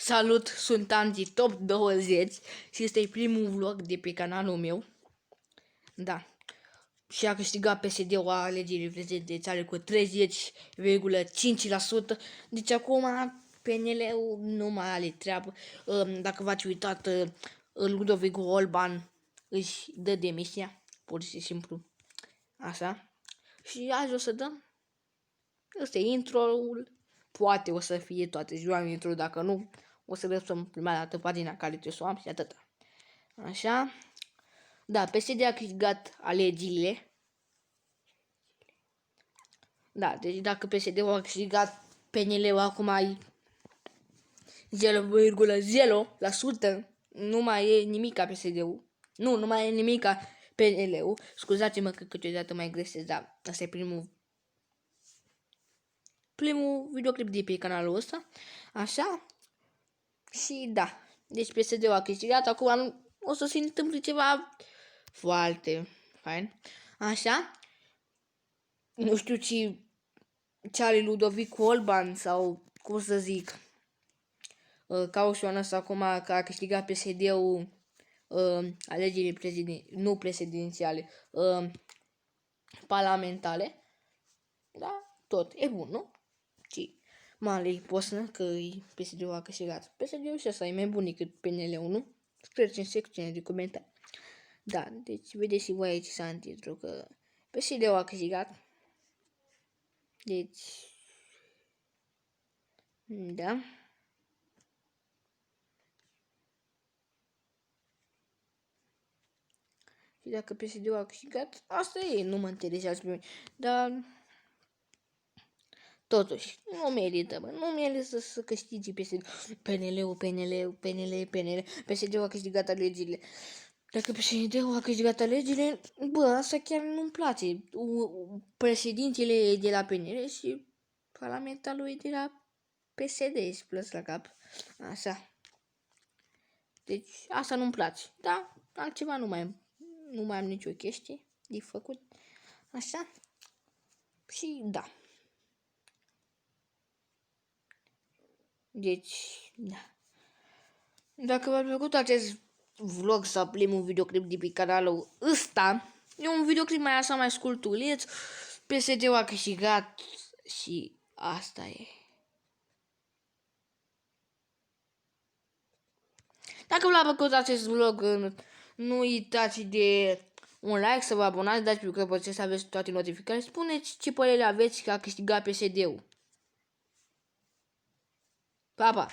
Salut, sunt Andy Top 20 și este primul vlog de pe canalul meu. Da. Și a câștigat PSD-ul alegerile prezidențiale cu 30,5%. Deci acum PNL-ul nu mai are treabă. Dacă v-ați uitat, Ludovic Orban își dă demisia, pur și simplu. Așa. Și azi o să dăm. Ăsta e intro-ul. Poate o să fie toate ziua în intro, dacă nu, o să lăsăm prima dată pagina care trebuie să o am și atâta. Așa. Da, PSD a câștigat alegerile. Da, deci dacă PSD-ul a câștigat, PNL-ul acum ai 0,0%. Nu mai e nimica PSD-ul. Nu mai e nimica PNL-ul. Scuzați-mă că câteodată mai gresez, dar asta e primul videoclip de pe canalul ăsta. Așa. Și da. Deci PSD-ul a câștigat. Acum o să se întâmple ceva foarte fain. Așa. Nu știu ce are Ludovic Orban sau cum să zic. Caușoana asta acum că a câștigat PSD-ul alegerile nu prezidențiale, parlamentare. Da, tot. E bun, nu? Și male posnă că PSD-ul a câștigat. PSD-ul și asta e mai bun decât PNL-ul, nu? Scrieți în secțiunea de comentarii. Da, deci vedeți și voi aici s-a întâmplat că PSD-ul a câștigat. Deci, da. Și dacă PSD-ul a câștigat, asta e, nu mă interesează pe mine. Dar, totuși, nu merită, nu merită să câștige PNL-ul, PSD-ul a câștigat alegerile. Dacă PSD-ul a câștigat alegerile, asta chiar nu-mi place. Președintele e de la PNL și parlamentarul e de la PSD, își plăs la cap. Așa. Deci, asta nu-mi place. Da, altceva nu mai am nicio chestie de făcut. Așa. Și da. Deci, da. Dacă v-a plăcut acest vlog sau primul videoclip de pe canalul ăsta, e un videoclip mai așa, mai scurtuleț. PSD-ul a câștigat și asta e. Dacă v-a plăcut acest vlog, nu uitați de un like, să vă abonați, dați pe clopoțel să aveți toate notificările. Spuneți ce părere aveți că a câștigat PSD-ul. Pa, pa!